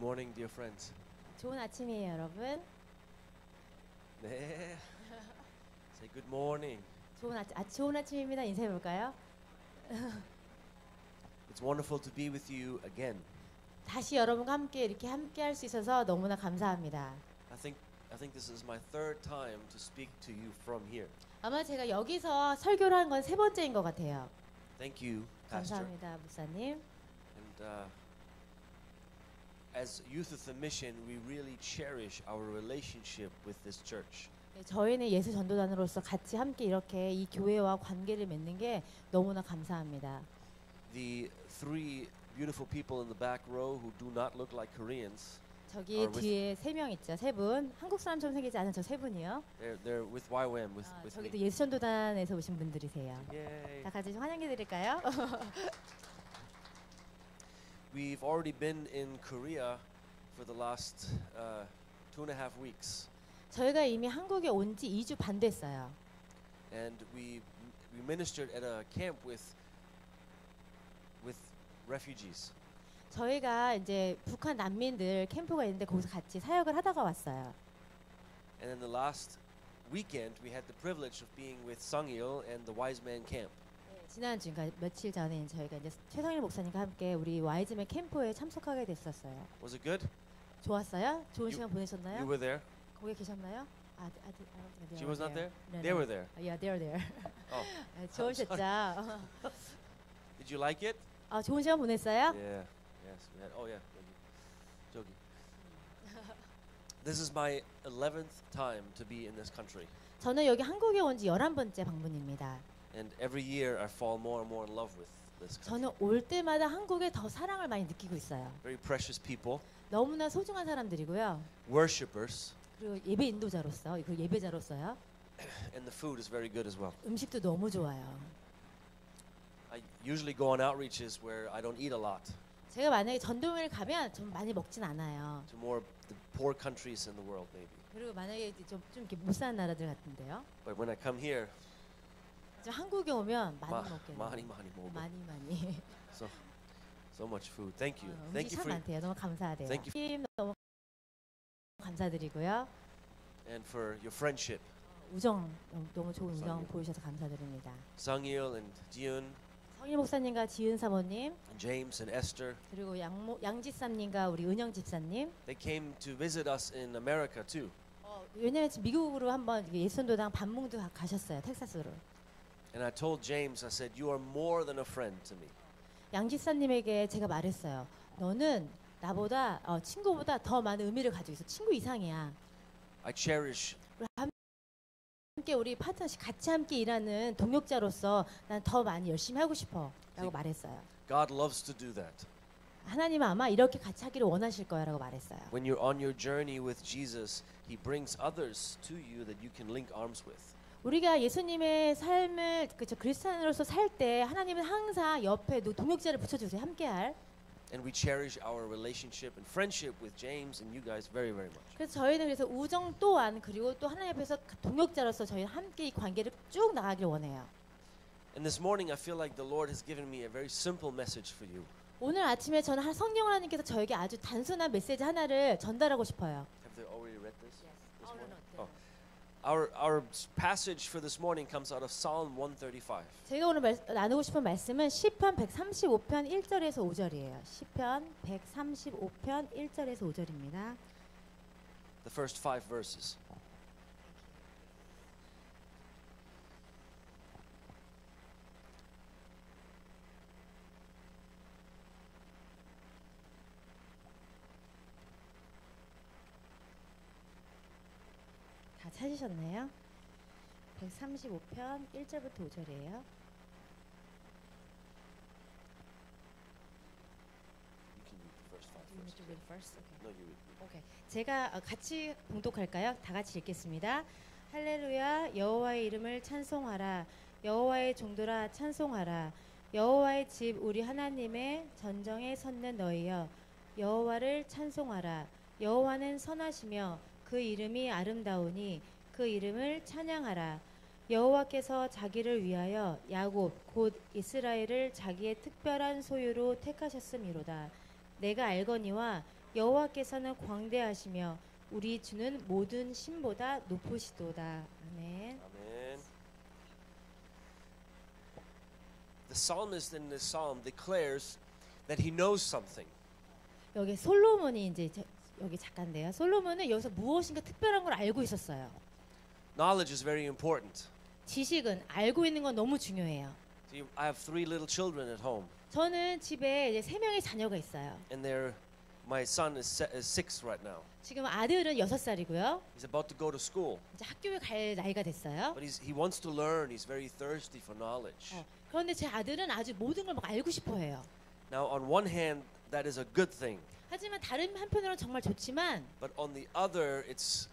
morning, dear friends. 좋은 아침이에요, 여러분. 네. Say good morning. 좋은 아침입니다. 인사해 볼까요? It's wonderful to be with you again. 다시 여러분과 함께 할 수 있어서 너무나 감사합니다. I think this is my third time to speak to you from here. 아마 제가 여기서 설교를 한 건 세 번째인 것 같아요. Thank you, Pastor. 감사합니다, 목사님. And as youth of the mission, we really cherish our relationship with this church. 저희는 예수 전도단으로서 같이 함께 이렇게 이 교회와 관계를 맺는 게 너무나 감사합니다. The three beautiful people in the back row who do not look like Koreans. 저기 뒤에 세 명 있죠, 세 분. 한국 사람처럼 생기지 않은 저 세 분이요. They're with YWAM with 저기도 me. 예수 전도단에서 오신 분들이세요. Yay. 다 같이 좀 환영해 드릴까요? We've already been in Korea for the last 2.5 weeks, 저희가 이미 한국에 온 지 2주 반 됐어요. and we ministered at a camp with refugees. 저희가 이제 북한 난민들 캠프가 있는데 거기서 같이 사역을 하다가 왔어요. And in the last weekend, we had the privilege of being with Sungil and the Wise Man Camp. 지난주, 그러니까 며칠 전에 저희가 이제 최성일 목사님과 함께 우리 와이즈맨 캠프에 참석하게 됐었어요. Was it good? 좋았어요? 좋은 시간 You 보내셨나요? were there? 거기 계셨나요? She was not there? 네, They 네. were there. Yeah, they were there. Oh, 좋으셨죠? did you like it? 좋은 시간 보냈어요? Yeah. Yes, we had. Oh yeah. Jogi. This is my 11th time to be in this country. 저는 여기 한국에 온 지 11번째 방문입니다. And every year I fall more and more in love with this country. 저는 올 때마다 한국에 더 사랑을 많이 느끼고 있어요. Very precious people, 너무나 소중한 사람들이고요. worshippers, 그리고 예배 인도자로서, 그리고 예배자로서요. and the food is very good as well. 음식도 너무 좋아요. I usually go on outreaches where I don't eat a lot, 제가 만약에 전도회를 가면 좀 많이 먹진 않아요. to more of the poor countries in the world maybe. 그리고 만약에 좀 이렇게 못 사는 나라들 같은데요. But when I come here, 좀 한국에 오면 많이 먹게 돼요. 많이 먹어. 많이. So much food. Thank you. 음식이 Thank you 참 for 많대요. 너무 감사하대요. Thank 팀 너무 감사드리고요. and for your friendship. 우정 너무 좋은 우정 성일. 보여주셔서 감사드립니다. Sungil and Jiun, 성일 목사님과 지은 사모님 and James and Esther, 그리고 양집사님과 우리 은영 집사님. they came to visit us in America too. 왜냐면 지금 미국으로 한번 예수전도당 반몽도 가셨어요. 텍사스로. And I told James, I said, you are more than a friend to me. 양 집사님에게 제가 말했어요. 너는 나보다 친구보다 더 많은 의미를 가지고 있어. 친구 이상이야. I cherish 함께 우리 파트너십 같이 함께 일하는 동역자로서 난 더 많이 열심히 하고 싶어라고 말했어요. God loves to do that. 하나님은 아마 이렇게 같이 하기를 원하실 거야라고 말했어요. When you're on your journey with Jesus, He brings others to you that you can link arms with. 우리가 예수님의 삶을 그리스도인으로서 살 때 하나님은 항상 옆에 동역자를 붙여주세요. 함께할. And we cherish our relationship and friendship with James and you guys very, very much. 그래서 저희는 그래서 우정 또한 그리고 또 하나님 앞에서 동역자로서 저희는 함께 이 관계를 쭉 나가길 원해요. And this morning I feel like the Lord has given me a very simple message for you. 오늘 아침에 저는 성령 하나님께서 저에게 아주 단순한 메시지 하나를 전달하고 싶어요. Have they already read this? Yes. This Oh, no, morning? no. Our passage for this morning comes out of Psalm 135. 제가 오늘 나누고 싶은 말씀은 시편 135편 1절에서 5절이에요. 시편 135편 1절에서 5절입니다. The first 5 verses. 다 찾으셨나요? 135편 1절부터 5절이에요. You can read the first 5 You need verses. to read first. Okay. No, you read. 오케이. 제가 같이 봉독할까요? 다 같이 읽겠습니다. 할렐루야 여호와의 이름을 찬송하라. 여호와의 종들아 찬송하라. 여호와의 집 우리 하나님의 전정에 섰는 너희여 여호와를 찬송하라. 여호와는 선하시며 그 이름이 아름다우니 그 이름을 찬양하라. 여호와께서 자기를 위하여 야곱 곧 이스라엘을 자기의 특별한 소유로 택하셨음이로다. 내가 알거니와 여호와께서는 광대하시며 우리 주는 모든 신보다 높으시도다. 아멘. Amen. The psalmist in this psalm declares that he knows something. 여기 솔로몬이 이제 여기 작가인데요. 솔로몬은 여기서 무엇인가 특별한 걸 알고 있었어요. Knowledge is very important. 지식은 알고 있는 건 너무 중요해요. See, I have 3 little children at home, 저는 집에 이제 3명의 자녀가 있어요. and my son is 6 right now. 지금 아들은 6살이고요. He's about to go to school, 이제 학교에 갈 나이가 됐어요. but he wants to learn. He's very thirsty for knowledge. 그런데 제 아들은 아주 모든 걸 막 알고 싶어해요. Now, on one hand, that is a good thing, 하지만 다른 한편으로는 정말 좋지만 but on the other, it's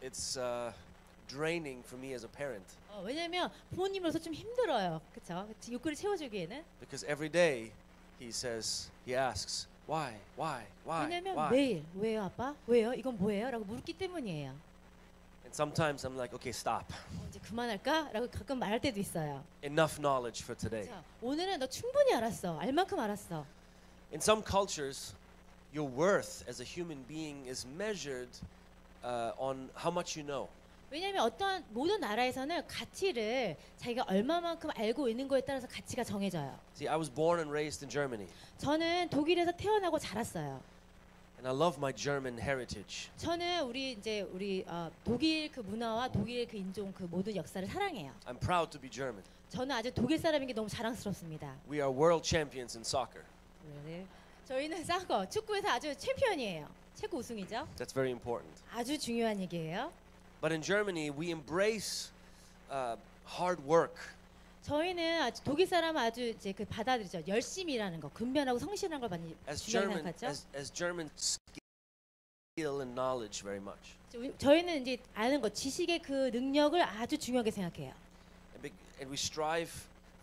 draining for me as a parent 왜냐하면 부모님으로서 좀 힘들어요. 그렇죠? 욕구를 채워주기에는. because every day he asks, why? 왜냐하면 매일 왜요 아빠? 왜요? 이건 뭐예요? 라고 물기 때문이에요. And sometimes I'm like, okay, stop. 이제 그만할까? 라고 가끔 말할 때도 있어요. Enough knowledge for today. 자, 오늘은 너 충분히 알았어. 알 만큼 알았어. In some cultures, your worth as a human being is measured on how much you know. 왜냐하면 어떤 모든 나라에서는 가치를 자기가 얼마만큼 알고 있는 거에 따라서 가치가 정해져요. See, I was born and raised in Germany, 저는 독일에서 태어나고 자랐어요. and I love my German heritage. 저는 우리 독일 그 문화와 독일 그 인종 그 모든 역사를 사랑해요. I'm proud to be German. 저는 아주 독일 사람인 게 너무 자랑스럽습니다. We are world champions in soccer. 네. 저희는 사커 축구에서 아주 챔피언이에요. 최고 우승이죠. That's very important. 아주 중요한 얘기예요. But in Germany, we embrace hard work. 저희는 아주 독일 사람은 아주 이제 그 받아들이죠. 열심히 일하는 거, 근면하고 성실한 걸 많이 중요하게 생각하죠. As German skill and knowledge very much. 저희는 이제 아는 것, 지식의 그 능력을 아주 중요하게 생각해요. And we strive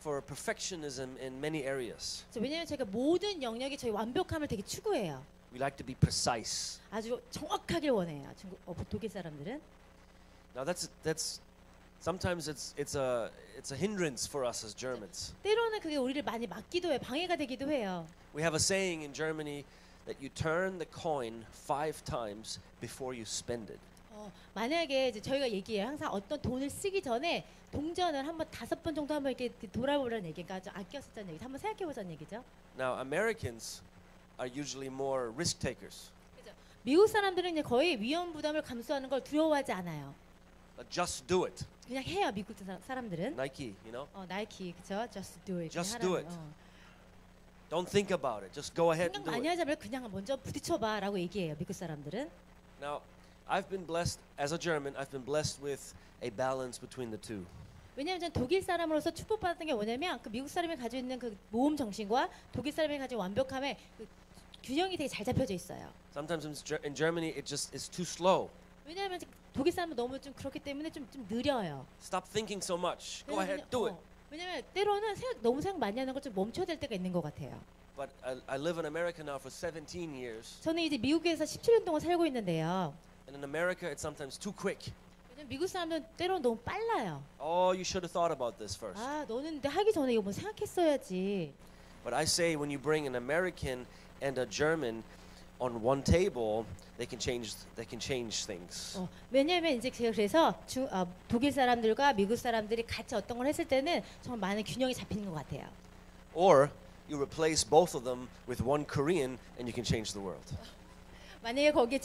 for perfectionism in many areas. 왜냐하면 제가 모든 영역이 저희 완벽함을 되게 추구해요. We like to be precise. 아주 정확하길 원해요. 독일 사람들은. Now that's sometimes it's a hindrance for us as Germans. 때로는 그게 우리를 많이 막기도 해요. 방해가 되기도 해요. We have a saying in Germany that you turn the coin 5 times before you spend it. 만약에 이제 저희가 얘기해요. 항상 어떤 돈을 쓰기 전에 동전을 한번 5번 정도 한번 이렇게 돌아보라는 얘기가 좀 아껴 쓰자는 얘기. 한번 생각해 보자는 얘기죠. Now Americans are usually more risk takers. 그죠? 미국 사람들은 이제 거의 위험 부담을 감수하는 걸 두려워하지 않아요. Just do it. 그냥 해요. 미국 사람들은. Nike, you know. 나이키 그죠? Just do it. Just do it. Don't think about it. Just go ahead and 생각 do 많이 it. 하지 말고 그냥 먼저 부딪혀봐라고 얘기해요. 미국 사람들은. Now, I've been blessed as a German. I've been blessed with a balance between the two. 왜냐하면 저는 독일 사람으로서 축복받았던 게 뭐냐면 그 미국 사람이 가지고 있는 그 모험 정신과 독일 사람이 가지고 완벽함의 그 균형이 되게 잘 잡혀져 있어요. Sometimes in Germany it just is too slow. 왜냐하면 독일 사람은 너무 좀 그렇기 때문에 좀 느려요. Stop thinking so much. Go ahead, do it. 왜냐하면 때로는 너무 생각 많이 하는 걸 좀 멈춰야 될 때가 있는 것 같아요. But I live in America now for 17 years. 저는 이제 미국에서 17년 동안 살고 있는데요. And in America it's sometimes too quick. 왜냐면 미국 사람들은 때로는 너무 빨라요. Oh, you should have thought about this first. 너는 근데 하기 전에 이거 뭐 생각했어야지. But I say when you bring an American and a German on one table, they can change things. 왜냐하면 이제 제가 그래서 독일 사람들과 미국 사람들이 같이 어떤 걸 했을 때는 정말 많은 균형이 잡히는 것 같아요. Or you replace both of them with one Korean and you can change the world. 만약에 거기에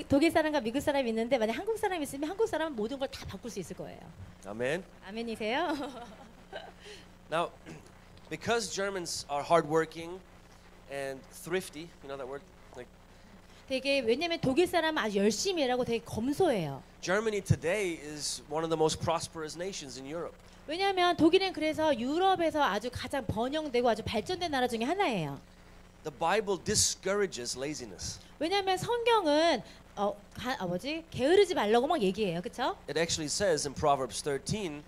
독일 사람과 미국 사람이 있는데 만약 한국 사람이 있으면 한국 사람은 모든 걸 다 바꿀 수 있을 거예요. Amen. 아멘이세요? Now, because Germans are hardworking and thrifty, you know that word? Like 되게 왜냐면 독일 사람은 아주 열심히 일하고 되게 검소해요. Germany today is one of the most prosperous nations in Europe. 왜냐하면 독일은 그래서 유럽에서 아주 가장 번영되고 아주 발전된 나라 중에 하나예요. The Bible discourages laziness. 왜냐하면 성경은 게으르지 말라고 막 얘기해요, 그렇죠? It actually says in Proverbs 13,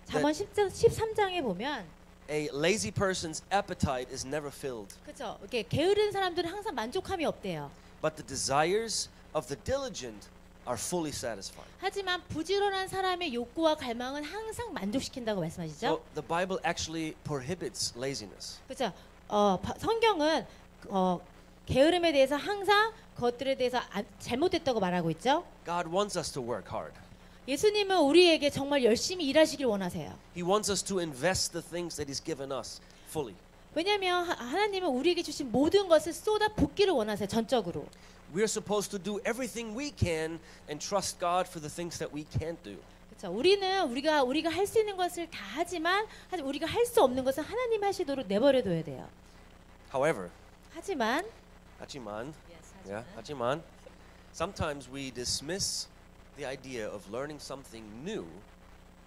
잠언 13장에 보면 a lazy person's appetite is never filled, 그렇죠. 이렇게 게으른 사람들은 항상 만족함이 없대요. but the desires of the diligent are fully satisfied. 하지만 부지런한 사람의 욕구와 갈망은 항상 만족시킨다고 말씀하시죠. So the Bible actually prohibits laziness. 그렇죠. 성경은 게으름에 대해서 항상 그것들에 대해서 잘못됐다고 말하고 있죠. God wants us to work hard. 예수님은 우리에게 정말 열심히 일하시길 원하세요. He wants us to invest the things that He's given us fully. 왜냐하면 하나님은 우리에게 주신 모든 것을 쏟아 붓기를 원하세요. 전적으로. We're supposed to do everything we can and trust God for the things that we can't do. 그렇죠. 우리는 우리가 할 수 있는 것을 다 하지만 우리가 할 수 없는 것은 하나님 하시도록 내버려둬야 돼요. However, 하지만 하지만 sometimes we dismiss the idea of learning something new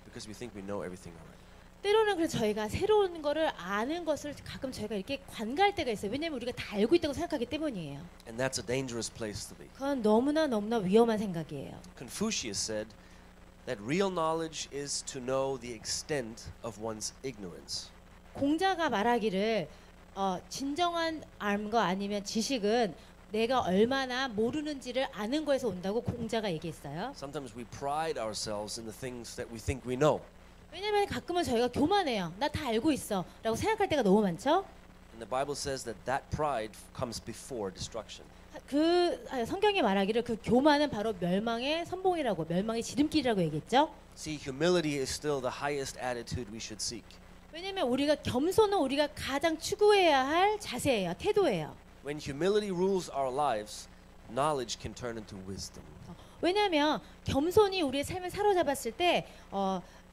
because we think we know everything already. 때로는 그래서 저희가 새로운 거를 아는 것을 가끔 저희가 이렇게 관가할 때가 있어요. 왜냐하면 우리가 다 알고 있다고 생각하기 때문이에요. And that's a dangerous place to be. 그건 너무나 위험한 생각이에요. Confucius said that real knowledge is to know the extent of one's ignorance. 공자가 말하기를 진정한 알거 아니면 지식은 내가 얼마나 모르는지를 아는 거에서 온다고 공자가 얘기했어요. Sometimes we pride ourselves in the things that we think we know. 왜냐면 가끔은 저희가 교만해요. 나 다 알고 있어 라고 생각할 때가 너무 많죠. And the Bible says that that pride comes before destruction. 성경이 말하기를 그 교만은 바로 멸망의 선봉이라고 멸망의 지름길이라고 얘기했죠. See, humility is still the highest attitude we should seek. 왜냐면 우리가 겸손은 우리가 가장 추구해야 할 자세예요. 태도예요. When humility rules our lives, knowledge can turn into wisdom. 왜냐면 겸손이 우리의 삶을 사로잡았을 때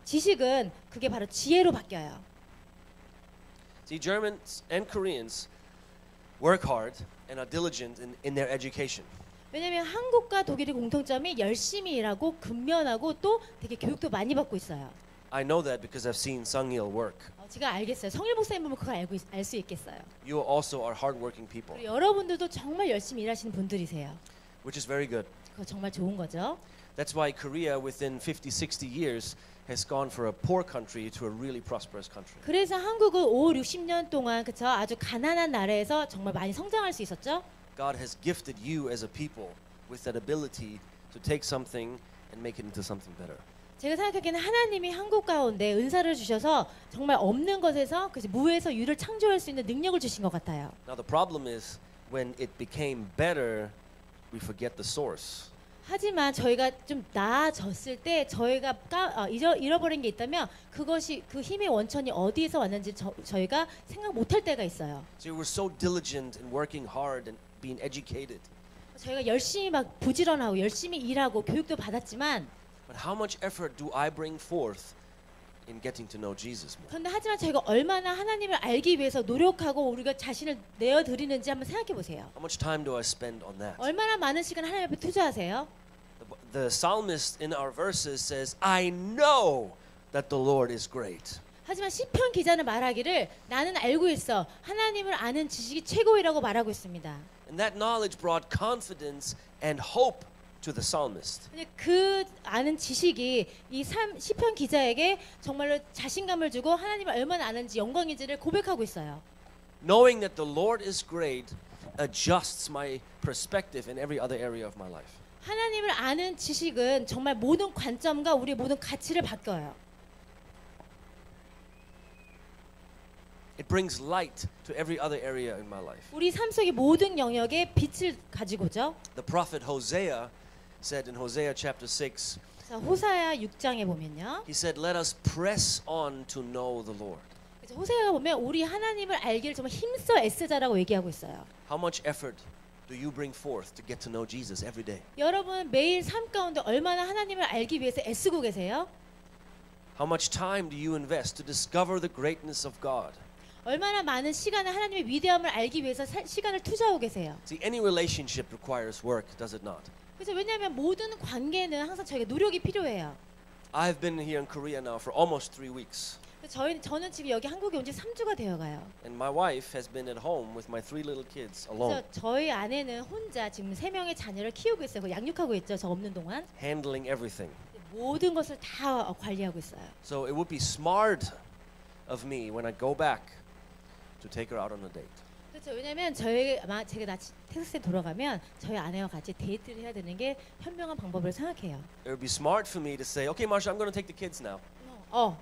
지식은 그게 바로 지혜로 바뀌어요. See, Germans and Koreans work hard and are diligent in their education. 왜냐면 한국과 독일의 공통점이 열심히 일하고 근면하고 또 되게 교육도 많이 받고 있어요. I know that because I've seen Sung-il work. 제가 알겠어요. 성일 목사님 보면 그걸 알 수 있겠어요. You also are hardworking people, 그리고 여러분들도 정말 열심히 일하시는 분들이세요. which is very good. 그거 정말 좋은 거죠. That's why Korea, within 50, 60 years, has gone for a poor country to a really prosperous country. 그래서 한국은 5, 60년 동안 그쵸 아주 가난한 나라에서 정말 많이 성장할 수 있었죠. God has gifted you as a people with that ability to take something and make it into something better. 제가 생각하기에는 하나님이 한국 가운데 은사를 주셔서 정말 없는 것에서 무에서 유를 창조할 수 있는 능력을 주신 것 같아요. Now the problem is when it became better, we forget the source. 하지만 저희가 좀 나아졌을 때 저희가 잃어버린 게 있다면 그것이 그 힘의 원천이 어디에서 왔는지 저희가 생각 못할 때가 있어요. So we're so diligent in working hard and being educated. 저희가 열심히 막 부지런하고 열심히 일하고 교육도 받았지만 But how much effort do I bring forth in getting to know Jesus more? 그런데 하지만 저희가 얼마나 하나님을 알기 위해서 노력하고 우리가 자신을 내어드리는지 한번 생각해 보세요. How much time do I spend on that? 얼마나 많은 시간 하나님 앞에 투자하세요? The psalmist in our verses says, I know that the Lord is great. 하지만 시편 기자는 말하기를 나는 알고 있어. 하나님을 아는 지식이 최고이라고 말하고 있습니다. And that knowledge brought confidence and hope to the psalmist. 그 아는 지식이 이 시편 기자에게 정말로 자신감을 주고 하나님을 얼마나 아는지 영광인지를 고백하고 있어요. Knowing that the Lord is great adjusts my perspective in every other area of my life. 하나님을 아는 지식은 정말 모든 관점과 우리의 모든 가치를 바꿔요. It brings light to every other area in my life. 우리 삶 속의 모든 영역에 빛을 가지고죠. The prophet Hosea said in Hosea chapter 6, 자, 호사야 6장에 보면요. he said, let us press on to know the Lord. 호세아가 보면 우리 하나님을 알기를 정말 힘써 애쓰자라고 얘기하고 있어요. How much effort do you bring forth to get to know Jesus every day? 여러분 매일 삶 가운데 얼마나 하나님을 알기 위해서 애쓰고 계세요? How much time do you invest to discover the greatness of God? 얼마나 많은 시간을 하나님의 위대함을 알기 위해서 시간을 투자하고 계세요? See, any relationship requires work, does it not? 그래서 왜냐하면 모든 관계는 항상 저에게 노력이 필요해요. I've been here in Korea now for almost 3 weeks. 저는 지금 여기 한국에 온 지 3주가 되어가요. And my wife has been at home with my 3 little kids alone, 그래서 저희 아내는 혼자 지금 3명의 자녀를 키우고 있어요. 양육하고 있죠. 저 없는 동안. handling everything. 모든 것을 다 관리하고 있어요. So it would be smart of me when I go back to take her out on a date. 그렇죠. 왜냐면 아마 제가 텍사스에 돌아가면 저희 아내와 같이 데이트를 해야 되는 게 현명한 방법을 생각해요. It would be smart for me to say, okay, Marsha, I'm going to take the kids now.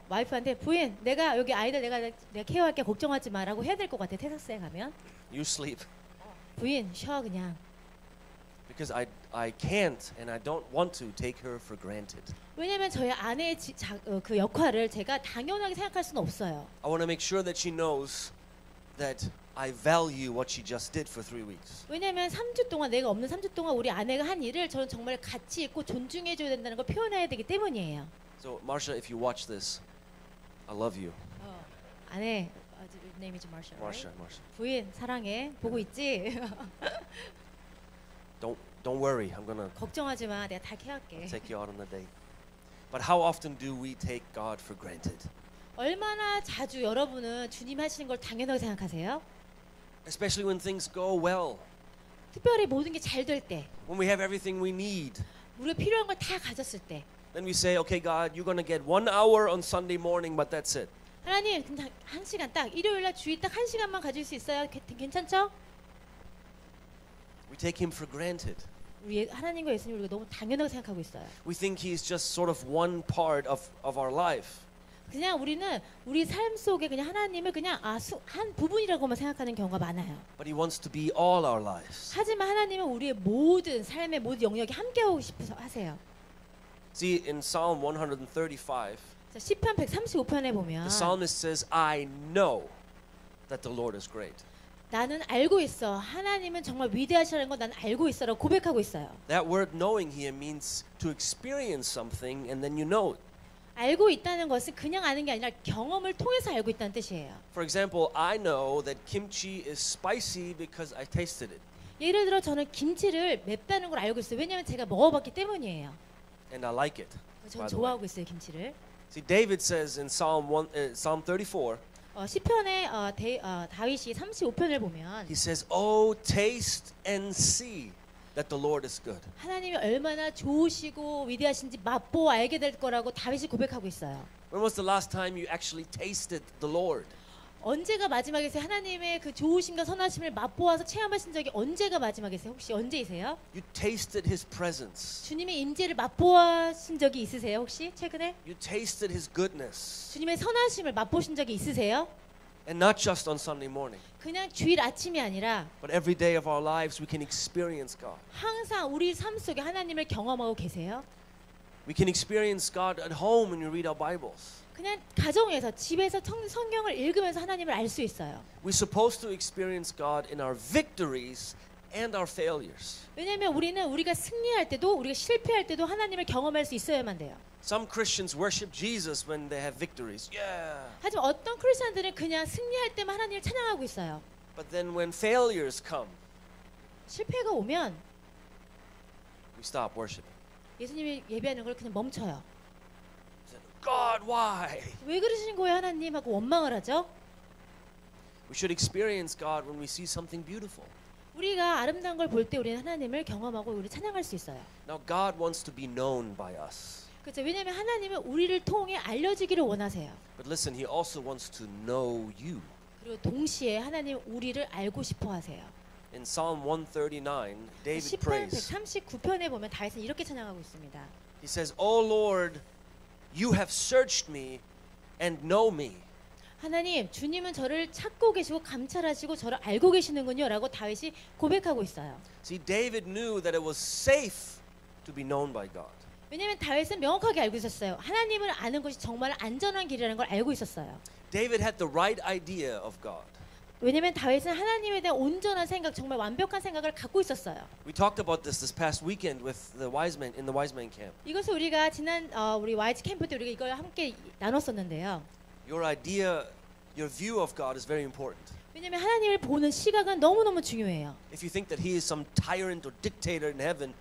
와이프한테 부인, 내가 여기 아이들 내가 케어할게 걱정하지 마라고 해야 될 것 같아. 텍사스에 가면. You sleep. 부인 쉬어 그냥. because I can't and I don't want to take her for granted. 왜냐면 저희 아내의 그 역할을 제가 당연하게 생각할 수는 없어요. I want to make sure that she knows that I value what she just did for 3 weeks. 왜냐면 3주 동안 내가 없는 3주 동안 우리 아내가 한 일을 저는 정말 가치 있고 존중해 줘야 된다는 걸 표현해야 되기 때문이에요. So Marsha, if you watch this, I love you. 아내, name is Marsha. Marsha, Right? Marsha. 부인 사랑해. 보고 있지? Don't worry. I'm going to 걱정하지 마. 내가 다 케어할게. take you out on a date. But how often do we take God for granted? 얼마나 자주 여러분은 주님 하시는 걸 당연하게 생각하세요? Especially when things go well. 특별히 모든 게 잘 될 때, When we have everything we need. 우리가 필요한 걸 다 가졌을 때, Then we say, okay, God, you're going to get 1 hour on Sunday morning, but that's it. 하나님 그냥 1시간 딱 일요일 날 주일 딱 1시간만 가질 수 있어요? 괜찮죠? We take him for granted. 우리 하나님과 예수님 우리가 너무 당연하게 생각하고 있어요. We think he's just sort of one part of our life. 그냥 우리는 우리 삶 속에 그냥 하나님을 그냥 한 부분이라고만 생각하는 경우가 많아요. But he wants to be all our lives. 하지만 하나님은 우리의 모든 삶의 모든 영역에 함께하고 싶어서 하세요. See, in Psalm 135, 자, 시편 135편에 보면 the psalmist says, I know that the Lord is great. 나는 알고 있어. 하나님은 정말 위대하시라는 걸 나는 알고 있어라고 고백하고 있어요. That word knowing here means to experience something and then you know it. 알고 있다는 것은 그냥 아는 게 아니라 경험을 통해서 알고 있다는 뜻이에요. For example, I know that kimchi is spicy because I tasted it. 예를 들어 저는 김치를 맵다는 걸 알고 있어요. 왜냐하면 제가 먹어봤기 때문이에요. And I like it. 저는 by the way. 좋아하고 있어요, 김치를. See, David says in Psalm 34, 시편에 다윗이 35편을 보면 he says, "Oh, taste and see that the Lord is good." 하나님이 얼마나 좋으시고 위대하신지 맛보아 알게 될 거라고 다윗이 고백하고 있어요. When was the last time you actually tasted the Lord? 언제가 마지막이세요? 하나님의 그 좋으심과 선하심을 맛보아서 체험하신 적이 언제가 마지막이세요? 혹시 언제이세요? You tasted his presence. 주님의 임재를 맛보아신 적이 있으세요? 혹시 최근에? You tasted his goodness. 주님의 선하심을 맛보신 적이 있으세요? And not just on Sunday morning, 그냥 주일 아침이 아니라 but every day of our lives we can experience God. 항상 우리 삶 속에 하나님을 경험하고 계세요? We can experience God at home when you read our Bibles. 그냥 가정에서 집에서 성경을 읽으면서 하나님을 알 수 있어요. We're supposed to experience God in our victories and our failures. 왜냐하면 우리는 우리가 승리할 때도 우리가 실패할 때도 하나님을 경험할 수 있어야만 돼요. Some Christians worship Jesus when they have victories. Yeah. 하지만 어떤 크리스천들은 그냥 승리할 때만 하나님을 찬양하고 있어요. But then when failures come, 실패가 오면 we stop worshiping. 예수님이 예배하는 걸 그냥 멈춰요. God, why? 왜 그러시는 거예요, 하나님? 하고 원망을 하죠. We should experience God when we see something beautiful. 우리가 아름다운 걸 볼 때 우리는 하나님을 경험하고 우리 찬양할 수 있어요. Now God wants to be known by us. 그렇죠. 왜냐하면 하나님은 우리를 통해 알려지기를 원하세요. But listen, he also wants to know you. 그리고 동시에 하나님 우리를 알고 싶어 하세요. In Psalm 139, David 시편 prays. 139편에 보면 다윗은 이렇게 찬양하고 있습니다. He says, "O Lord, you have searched me and know me." 하나님, 주님은 저를 찾고 계시고 감찰하시고 저를 알고 계시는군요라고 다윗이 고백하고 있어요. See, David knew that it was safe to be known by God. 왜냐하면 다윗은 명확하게 알고 있었어요. 하나님을 아는 것이 정말 안전한 길이라는 걸 알고 있었어요. David had the right idea of God. 왜냐하면 다윗은 하나님에 대한 온전한 생각, 정말 완벽한 생각을 갖고 있었어요. We talked about this past weekend with the wise men in the wise man camp. 이것을 우리가 지난 우리 YG 캠프 때 우리가 이걸 함께 나눴었는데요. Your idea, your view of God is very important. 왜냐하면 하나님을 보는 시각은 너무너무 중요해요. If you think that he is some tyrant or dictator in heaven,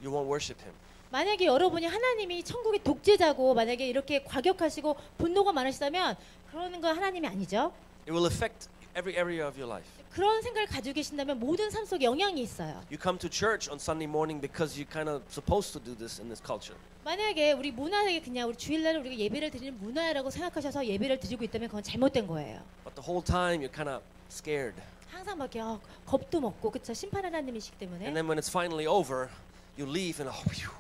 you won't worship him. 만약에 여러분이 하나님이 천국의 독재자고 만약에 이렇게 과격하시고 분노가 많으시다면 그러는 건 하나님이 아니죠. It will affect every area of your life. 그런 생각을 가지고 계신다면 모든 삶 속에 영향이 있어요. You come to church on Sunday morning because you're kind of supposed to do this in this culture. 만약에 우리 문화에 그냥 우리 주일날 우리가 예배를 드리는 문화라고 생각하셔서 예배를 드리고 있다면 그건 잘못된 거예요. But the whole time you're kind of scared. 항상 막 이렇게 겁도 먹고 그쵸 심판 하나님이시기 때문에 And then when it's finally over, you leave and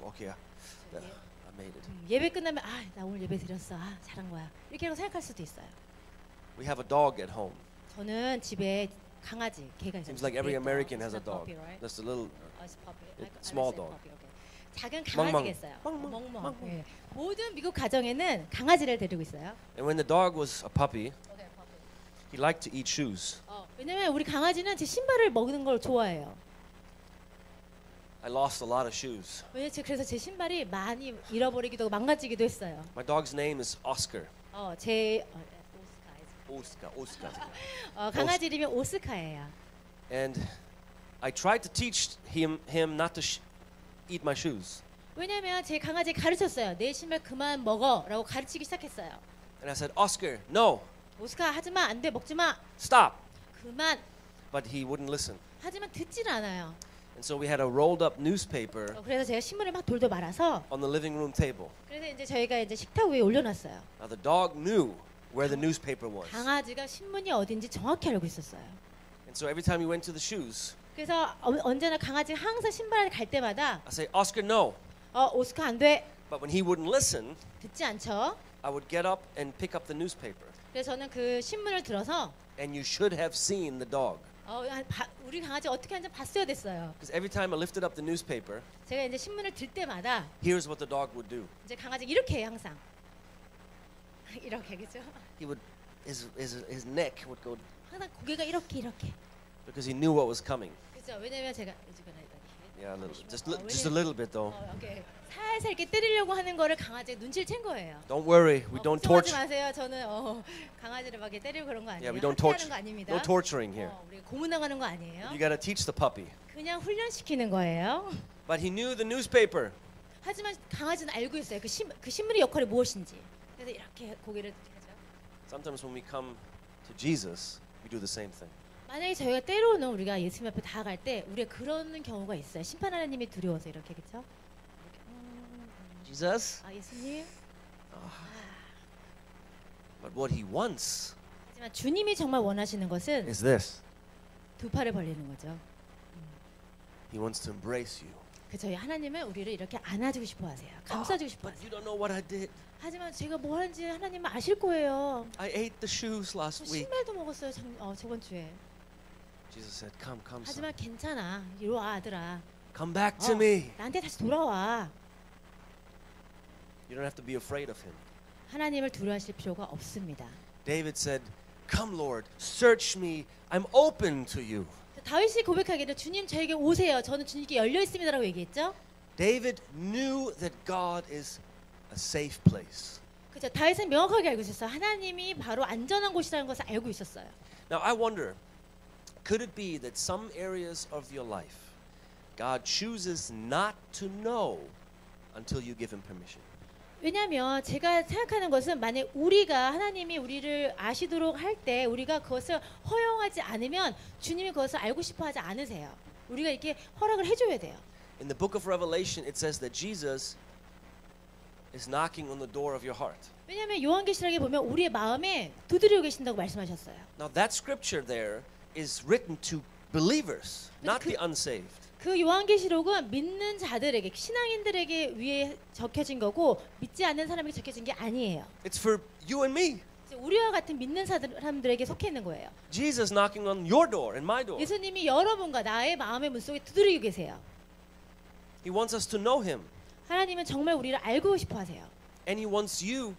okay, I made it. 예배 끝나면 나 오늘 예배 드렸어. 잘한 거야. 이렇게 생각할 수도 있어요. We have a dog at home. 저는 집에 강아지, 개가 있어요. Seems like every American has a It's not dog. puppy, right? That's a little. It's puppy. small I say dog. puppy, okay. 작은 멍멍. 강아지겠어요. 멍멍. 예. 모든 미국 가정에는 강아지를 데리고 있어요. And when the dog was a puppy, Okay, puppy. he liked to eat shoes. 왜냐면 우리 강아지는 제 신발을 먹는 걸 좋아해요. I lost a lot of shoes. 그래서 제 신발이 많이 잃어버리기도 하고 망가지기도 했어요. My dog's name is Oscar. 제 Oscar. 강아지 이름이 오스카예요. And I tried to teach him not to eat my shoes. 왜냐면 제 강아지 가르쳤어요. 내 신발 그만 먹어라고 가르치기 시작했어요. And I said, Oscar, no, 오스카 하지마, 안 돼, 먹지 마, stop. 그만. But he wouldn't listen. 하지만 듣질 않아요. And so we had a rolled up newspaper 그래서 제가 신문을 막 돌돌 말아서 on the living room table. 그래서 이제 저희가 이제 식탁 위에 올려놨어요. Now the dog knew where the newspaper was. 강아지가 신문이 어딘지 정확히 알고 있었어요. And so every time he went to the shoes, 그래서 언제나 강아지가 항상 신발을 갈 때마다 I say, Oscar, no. 오스카 안 돼. But when he wouldn't listen, 듣지 않죠. I would get up and pick up the newspaper. 그래서 저는 그 신문을 들어서 And you should have seen the dog. 우리 강아지 어떻게 하는지 봤어야 됐어요. Because every time I lifted up the newspaper, 제가 이제 신문을 들 때마다 here's what the dog would do. 이제 강아지 이렇게 해요, 항상. 이렇게 그죠? He would, his neck would go, 항상 고개가 이렇게. because he knew what was coming. 그죠? 왜냐면 제가 Yeah, a little, just a little bit though. 이렇게 살살 이렇게 때리려고 하는 거를 강아지가 눈치를 챈 거예요. Don't worry, we don't 걱정하지 torture. 마세요. 저는 강아지를 막 이렇게 때리고 그런 거 아니에요. Yeah, we don't 학대하는 torture. 거 아닙니다. No torturing here. 우리 고문당하는 거 아니에요. You gotta teach the puppy. 그냥 훈련시키는 거예요. But he knew the newspaper. 하지만 강아지는 알고 있어요. 그 신문의 역할이 무엇인지. 그래서 이렇게 고개를 하죠. Sometimes when we come to Jesus, we do the same thing. 만약에 저희가 때로는 우리가 예수님 앞에 다가갈 때 우리가 그러는 경우가 있어요. 심판 하나님이 두려워서 이렇게 그렇죠? Jesus? 예수님. But what he wants 하지만 주님이 정말 원하시는 것은 is this. 두 팔을 벌리는 거죠. He wants to embrace you. 저희 하나님은 우리를 이렇게 안아주고 싶어 하세요. 감싸주고 싶어 But 하세요. you don't know what I did. 하지만 제가 뭐 하는지 하나님은 아실 거예요. I ate the shoes last week. 신발도 먹었어요. 저번 주에. Jesus said, come, son. 하지만 괜찮아. 이리 와 아들아. Come back to me. 나한테 다시 돌아와. You don't have to be afraid of him. 하나님을 두려워하실 필요가 없습니다. David said, come, Lord, search me. I'm open to you. 다윗이 고백하기를 주님 저에게 오세요. 저는 주님께 열려 있습니다라고 얘기했죠. David knew that God is a safe place. 그죠? 다윗은 명확하게 알고 있었어요. 하나님이 바로 안전한 곳이라는 것을 알고 있었어요. Now I wonder, could it be that some areas of your life God chooses not to know until you give him permission? 왜냐하면 제가 생각하는 것은 만약 우리가 하나님이 우리를 아시도록 할 때 우리가 그것을 허용하지 않으면 주님이 그것을 알고 싶어하지 않으세요. 우리가 이렇게 허락을 해줘야 돼요. In the book of Revelation, it says that Jesus is knocking on the door of your heart. 왜냐하면 요한계시록에 보면 우리의 마음에 두드리고 계신다고 말씀하셨어요. Now that scripture there is written to believers, not the unsaved. 그 요한계시록은 믿는 자들에게 신앙인들에게 위에 적혀진 거고 믿지 않는 사람에게 적혀진 게 아니에요. It's for you and me. 우리와 같은 믿는 사람들에게 속해 있는 거예요. Jesus knocking on your door and my door. 예수님이 여러분과 나의 마음의 문속에 두드리고 계세요. He wants us to know him, 하나님은 정말 우리를 알고 싶어 하세요. and he wants you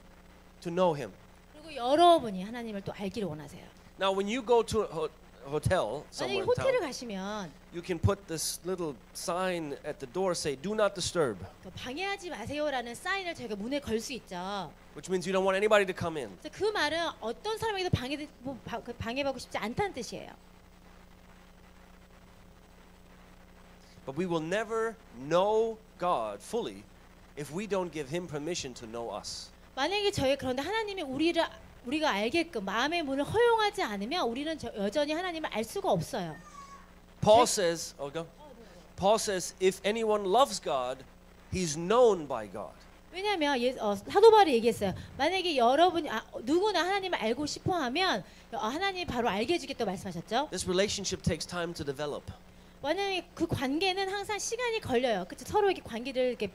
to know him. 그리고 여러분이 하나님을 또 알기를 원하세요. Now when you go to a hotel 만약에 somewhere in 호텔을 town, 가시면 you can put this little sign at the door say do not disturb, 방해하지 마세요라는 사인을 저희가 문에 걸 수 있죠. which means you don't want anybody to come in. 그래서 그 말은 어떤 사람에게도 방해받고 싶지 않다는 뜻이에요. But we will never know God fully if we don't give him permission to know us. 만약에 그런데 하나님이 우리가 알게끔 마음의 문을 허용하지 않으면 우리는 여전히 하나님을 알 수가 없어요. Paul says, Paul says if anyone loves God, he's known by God. 왜냐하면 사도 바울이 얘기했어요. 만약에 여러분이 누구나 하나님을 알고 싶어하면 하나님 바로 알게 해주겠다고 말씀하셨죠. This relationship takes time to develop. 왜냐하면 그 관계는 항상 시간이 걸려요. 그쵸? 서로에게 관계를 이렇게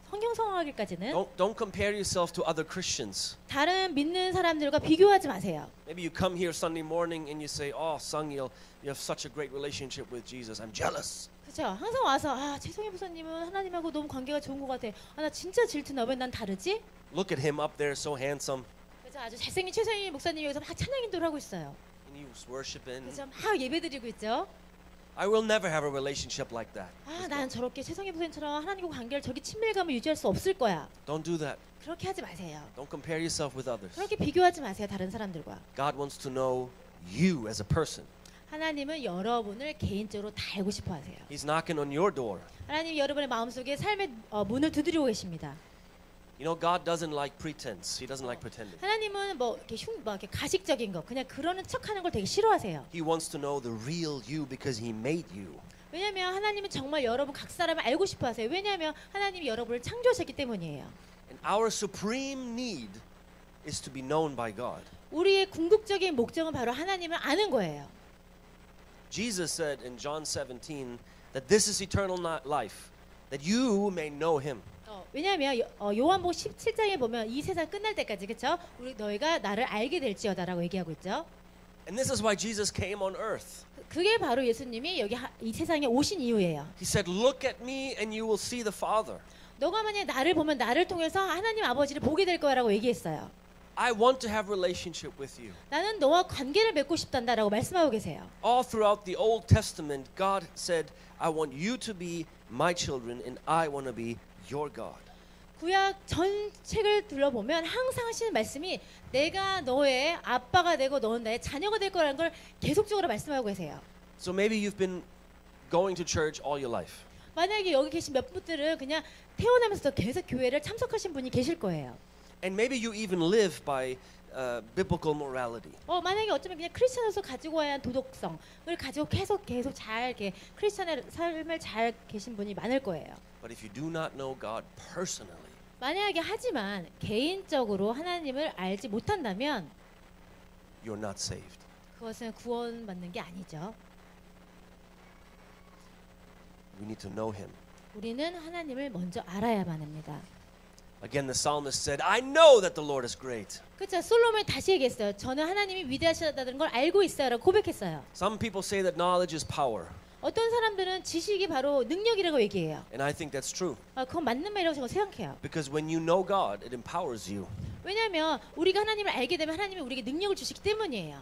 성경성하기까지는. Don't compare yourself to other Christians. 다른 믿는 사람들과 비교하지 마세요. Maybe you come here Sunday morning and you say, "Oh, Sung-il, you have such a great relationship with Jesus. I'm jealous." 그렇죠. 항상 와서 최성희 목사님은 하나님하고 너무 관계가 좋은 것 같아. 나 진짜 질투나. 왜 난 다르지? Look at him up there, so handsome. 그래서 아주 잘생긴 최성희 목사님이 여기서 막 찬양 인도를 하고 있어요. And he was worshiping. 그래서 막 예배드리고 있죠. I will never have a relationship like that. 난 저렇게 최성희 목사님처럼 하나님과 관계를 저렇게 친밀감을 유지할 수 없을 거야. Don't do that. 그렇게 하지 마세요. Don't compare yourself with others. 그렇게 비교하지 마세요. 다른 사람들과. God wants to know you as a person. 하나님은 여러분을 개인적으로 다 알고 싶어 하세요. He's knocking on your door. 하나님이 여러분의 마음속에 삶의 문을 두드리고 계십니다. You know, God doesn't like pretense. He doesn't like pretending. 하나님은 이렇게 가식적인 거, 그냥 그러는 척하는 걸 되게 싫어하세요. He wants to know the real you because He made you. 왜냐하면 하나님은 정말 여러분 각 사람을 알고 싶어 하세요. 왜냐하면 하나님이 여러분을 창조하셨기 때문이에요. And our supreme need is to be known by God. 우리의 궁극적인 목적은 바로 하나님을 아는 거예요. Jesus said in John 17 that this is eternal life, that you may know Him. 왜냐하면 요한복음 17장에 보면 이 세상 끝날 때까지 그렇죠? 우리 너희가 나를 알게 될지어다라고 얘기하고 있죠. And this is why Jesus came on earth. 그게 바로 예수님이 여기 이 세상에 오신 이유예요. He said, "Look at me and you will see the Father." 너가 만약 나를 보면 나를 통해서 하나님 아버지를 보게 될 거야라고 얘기했어요. I want to have relationship with you. 나는 너와 관계를 맺고 싶단다라고 말씀하고 계세요. All throughout the Old Testament, God said, "I want you to be my children and I want to be your God." 구약 전 책을 둘러보면 항상 하시는 말씀이 내가 너의 아빠가 되고 너는 나의 자녀가 될 거라는 걸 계속적으로 말씀하고 계세요. So maybe you've been going to church all your life. 만약에 여기 계신 몇 분들은 그냥 태어나면서 계속 교회를 참석하신 분이 계실 거예요. And maybe you even live by biblical morality. 만약에 어쩌면 그냥 크리스천으로서 가지고 와야 하는 도덕성을 가지고 계속 잘 이렇게 크리스천의 삶을 잘 계신 분이 많을 거예요. But if you do not know God personally, 만약에 하지만 개인적으로 하나님을 알지 못한다면 you're not saved. 그것은 구원받는 게 아니죠. We need to know Him. 우리는 하나님을 먼저 알아야만 합니다. Again, the psalmist said, "I know that the Lord is great." 그렇죠. 솔로몬이 다시 얘기했어요. 저는 하나님이 위대하시다는 걸 알고 있어요라고 고백했어요. Some people say that knowledge is power, 어떤 사람들은 지식이 바로 능력이라고 얘기해요. and I think that's true. 그건 맞는 말이라고 저는 생각해요. Because when you know God, it empowers you. 왜냐하면 우리가 하나님을 알게 되면 하나님이 우리에게 능력을 주시기 때문이에요.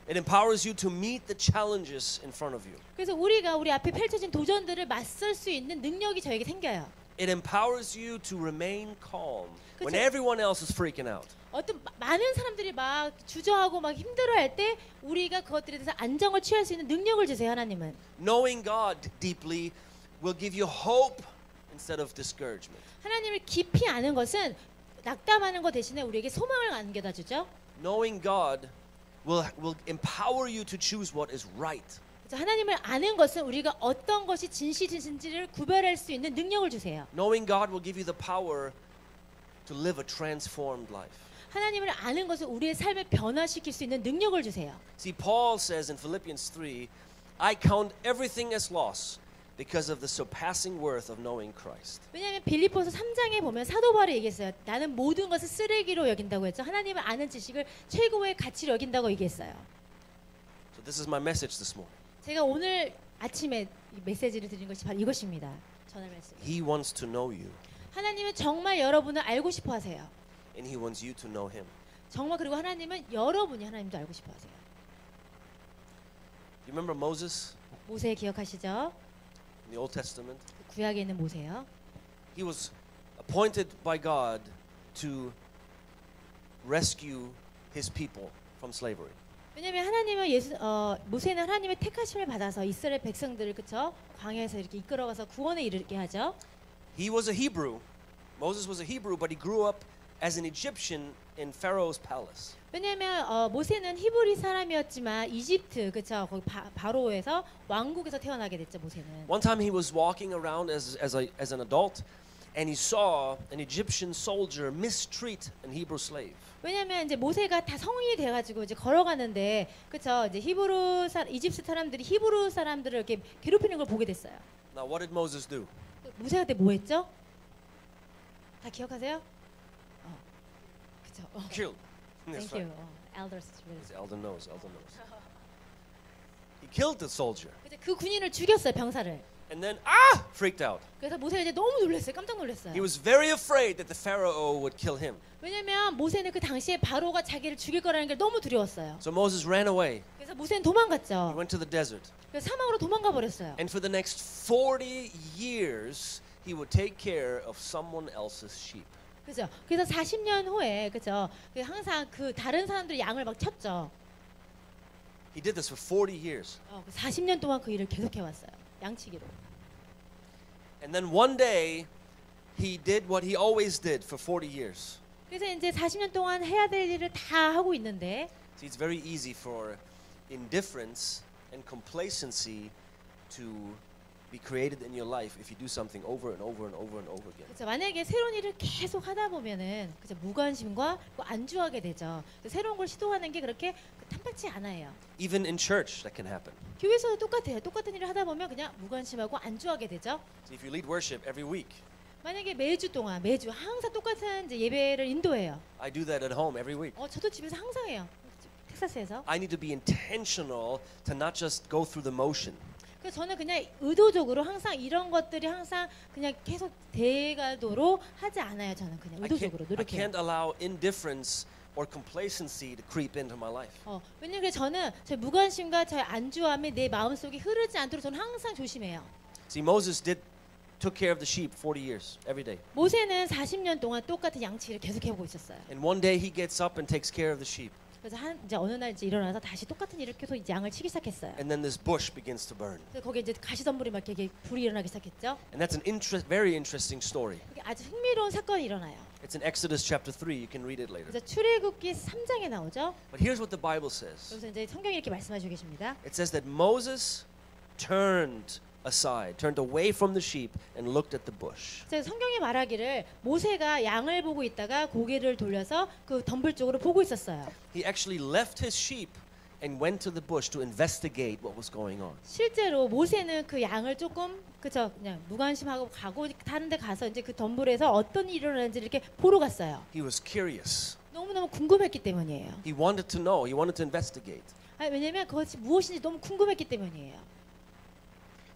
It empowers you to meet the challenges in front of you. 그래서 우리가 우리 앞에 펼쳐진 도전들을 맞설 수 있는 능력이 저에게 생겨요. It empowers you to remain calm when 그쵸? everyone else is freaking out. 어떤 많은 사람들이 막 주저하고 막 힘들어할 때 우리가 그것들에 대해서 안정을 취할 수 있는 능력을 주세요. 하나님은. Knowing God deeply will give you hope instead of discouragement. 하나님을 깊이 아는 것은 낙담하는 것 대신에 우리에게 소망을 안겨다 주죠. Knowing God will empower you to choose what is right. 하나님을 아는 것은 우리가 어떤 것이 진실인지를 구별할 수 있는 능력을 주세요. Knowing God will give you the power to live a transformed life. 하나님을 아는 것은 우리의 삶을 변화시킬 수 있는 능력을 주세요. See, Paul says in Philippians 3, "I count everything as loss because of the surpassing worth of knowing Christ." 왜냐하면 빌립보서 3장에 보면 사도 바울이 얘기했어요. 나는 모든 것을 쓰레기로 여긴다고 했죠. 하나님을 아는 지식을 최고의 가치로 여긴다고 얘기했어요. So this is my message this morning. 제가 오늘 아침에 이 메시지를 드린 것이 바로 이것입니다. 전할 말씀. He wants to know you, 하나님은 정말 여러분을 알고 싶어 하세요. and He wants you to know Him. 정말 그리고 하나님은 여러분이 하나님도 알고 싶어 하세요. You remember Moses 모세 기억하시죠? in the Old Testament? 구약에 있는 모세요. He was appointed by God to rescue His people from slavery. 왜냐하면 하나님은 모세는 하나님의 택하심을 받아서 이스라엘 백성들을 그쵸 광야에서 이렇게 이끌어가서 구원에 이르게 하죠. He was a Hebrew. Moses was a Hebrew, but he grew up as an Egyptian in Pharaoh's palace. 왜냐하면 모세는 히브리 사람이었지만 이집트 그쵸 거기 바로에서 왕국에서 태어나게 됐죠 모세는. One time he was walking around as an adult, and he saw an Egyptian soldier mistreat an Hebrew slave. 왜냐면 이제 모세가 다 성인이 돼가지고 이제 걸어가는데 그쵸 이제 이집트 사람들이 히브리 사람들을 이렇게 괴롭히는 걸 보게 됐어요. Now what did Moses do? 모세가 그때 뭐 했죠? 다 기억하세요? 그쵸. Killed. That's Thank you. right. Elders. Elder knows. Elder knows. He killed the soldier, 이제 그 군인을 죽였어요 병사를. and then freaked out. 그래서 모세가 이제 너무 놀랐어요. 깜짝 놀랐어요. He was very afraid that the Pharaoh would kill him. 왜냐면 모세는 그 당시에 바로가 자기를 죽일 거라는 게 너무 두려웠어요. So Moses ran away. 그래서 모세는 He 도망갔죠. went to the desert. 그래서 사막으로 도망가 버렸어요. And for the next 40 years, he would take care of someone else's sheep. 그죠? 그래서 40년 후에 그죠? 항상 그 다른 사람들이 양을 막 쳤죠. He did this for 40 years. 40년 동안 그 일을 계속해 왔어요. 양치기로. And then one day, he did what he always did for 40 years. 그래서 이제 40년 동안 해야 될 일을 다 하고 있는데 See, it's very easy for indifference and complacency to be created in your life if you do something over and over and over and over again. 그렇죠. 만약에 새로운 일을 계속 하다 보면은 그죠 무관심과 안주하게 되죠. 새로운 걸 시도하는 게 그렇게 탐탁치 않아요. Even in church, that can happen. 교회에서도 똑같아요. 똑같은 일을 하다 보면 그냥 무관심하고 안주하게 되죠. See, if you lead worship every week, 만약에 매주 항상 똑같은 이제 예배를 인도해요. I do that at home every week. 저도 집에서 항상 해요. 텍사스에서. I need to be intentional to not just go through the motion. 그래서 저는 그냥 의도적으로 항상 이런 것들이 항상 그냥 계속 돼가도록 하지 않아요. 저는 그냥 의도적으로 I 노력해요. can't allow indifference or complacency to creep into my life. 왜냐면 저는 제 무관심과 제 안주함이 내 마음속에 흐르지 않도록 저는 항상 조심해요. See, Moses took care of the sheep 40 years, every day. 모세는 40년 동안 똑같은 양치기를 계속 해오고 있었어요. And one day he gets up and takes care of the sheep. 그래서 이제 어느 날 이제 일어나서 다시 똑같은 일을 계속 이제 양을 치기 시작했어요. And then this bush begins to burn. 그래서 거기에 이제 가시덤불이 막 이렇게 불이 일어나기 시작했죠. And that's an very interesting story. 그게 아주 흥미로운 사건이 일어나요. It's in Exodus chapter 3. You can read it later. 그래서 출애굽기 3장에 나오죠. But here's what the Bible says. 여기서 이제 성경이 이렇게 말씀해주고 계십니다. It says that Moses turned away from the sheep and looked at the bush. 그래서 성경이 말하기를 모세가 양을 보고 있다가 고개를 돌려서 그 덤불 쪽으로 보고 있었어요. He actually left his sheep and went to the bush to investigate what was going on. 실제로 모세는 그 양을 조금 그냥 무관심하고 가고 다른 데 가서 이제 그 덤불에서 어떤 일이 일어나는지 이렇게 보러 갔어요. He was curious. 너무너무 궁금했기 때문이에요. He wanted to know. He wanted to investigate. 왜냐면 그것이 무엇인지 너무 궁금했기 때문이에요.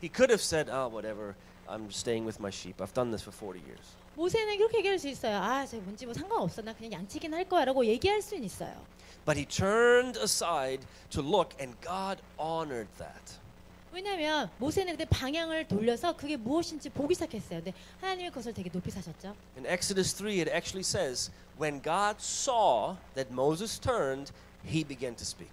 He could have said, whatever, I'm staying with my sheep. I've done this for 40 years. 모세는 그렇게 얘기할 수 있어요. 저 뭔지 뭐 상관없어. 나 그냥 양치긴 할 거야라고 얘기할 수는 있어요. But he turned aside to look, and God honored that. 왜냐면 모세는 그때 방향을 돌려서 그게 무엇인지 보기 시작했어요. 근데 하나님이 그것을 되게 높이 사셨죠. In Exodus 3, it actually says, when God saw that Moses turned, he began to speak.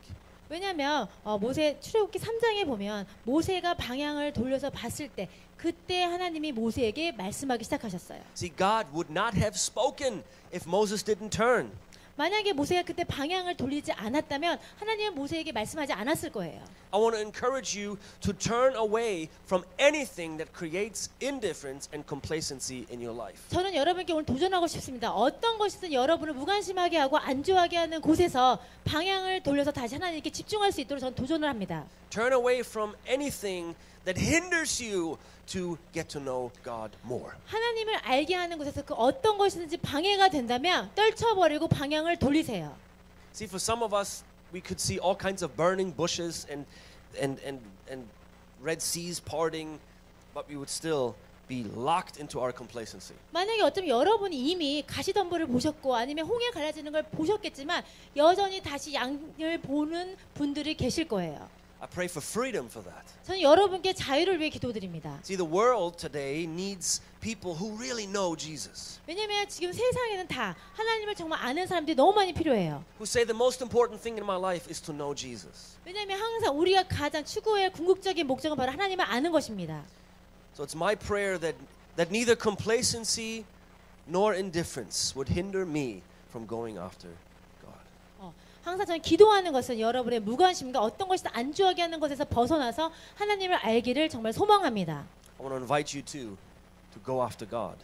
왜냐면 모세 출애굽기 3장에 보면 모세가 방향을 돌려서 봤을 때 그때 하나님이 모세에게 말씀하기 시작하셨어요. See, God would not have spoken if Moses didn't turn. 만약에 모세가 그때 방향을 돌리지 않았다면 하나님은 모세에게 말씀하지 않았을 거예요. I want to encourage you to turn away from anything that creates indifference and complacency in your life. 저는 여러분께 오늘 도전하고 싶습니다. 어떤 것이든 여러분을 무관심하게 하고 안주하게 하는 곳에서 방향을 돌려서 다시 하나님께 집중할 수 있도록 저는 도전을 합니다. Turn away from anything that hinders you to get to know God more. 하나님을 알게 하는 곳에서 그 어떤 것이든지 방해가 된다면 떨쳐버리고 방향을 돌리세요. See, for some of us, we could see all kinds of burning bushes and Red Seas parting, but we would still be locked into our complacency. 만약에 어쩌면 여러분이 이미 가시덤불을 보셨고 아니면 홍해 갈라지는 걸 보셨겠지만 여전히 다시 양을 보는 분들이 계실 거예요. I pray for freedom for that. 저는 여러분께 자유를 위해 기도드립니다. See, the world today needs people who really know Jesus. 왜냐면 지금 세상에는 다 하나님을 정말 아는 사람들이 너무 많이 필요해요. Who say the most important thing in my life is to know Jesus. 왜냐면 항상 우리가 가장 추구해야 궁극적인 목적은 바로 하나님을 아는 것입니다. So it's my prayer that neither complacency nor indifference would hinder me from going after God. 항상 저는 기도하는 것은 여러분의 무관심과 어떤 것이든 안주하게 하는 것에서 벗어나서 하나님을 알기를 정말 소망합니다. I want to invite you to go after God.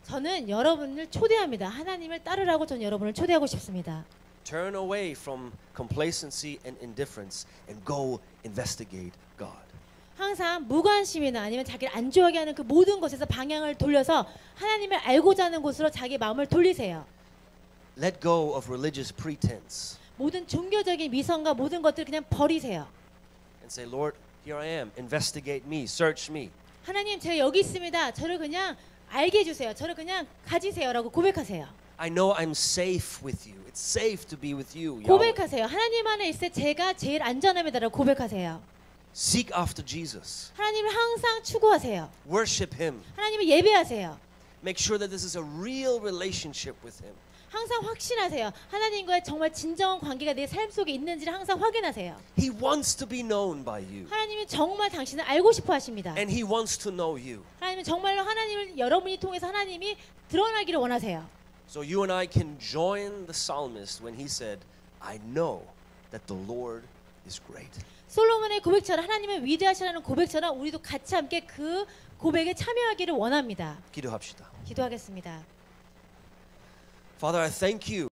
저는 여러분을 초대합니다. 하나님을 따르라고 저는 여러분을 초대하고 싶습니다. Turn away from complacency and indifference and go investigate God. 항상 무관심이나 아니면 자기를 안 좋아하게 하는 그 모든 것에서 방향을 돌려서 하나님을 알고자 하는 곳으로 자기 마음을 돌리세요. Let go of religious pretense 모든 종교적인 미성과 모든 것들을 그냥 버리세요. and say, Lord, here I am. Investigate me. Search me. 하나님, 제가 여기 있습니다. 저를 그냥 알게 해주세요. 저를 그냥 가지세요라고 고백하세요. I know I'm safe with you. It's safe to be with you. Yahweh. 고백하세요. 하나님 안에 있을 때 제가 제일 안전합니다라고 고백하세요. Seek after Jesus. 하나님을 항상 추구하세요. Worship Him. 하나님을 예배하세요. Make sure that this is a real relationship with Him. 항상 확신하세요. 하나님과의 정말 진정한 관계가 내 삶 속에 있는지를 항상 확인하세요. He wants to be known by you. 하나님은 정말 당신을 알고 싶어 하십니다. And He wants to know you. 하나님은 정말로 하나님을 여러분이 통해서 하나님이 드러나기를 원하세요. So you and I can join the psalmist when he said, I know that the Lord is great. 솔로몬의 고백처럼 하나님은 위대하시라는 고백처럼 우리도 같이 함께 그 고백에 참여하기를 원합니다. 기도합시다. 기도하겠습니다. Father, I thank you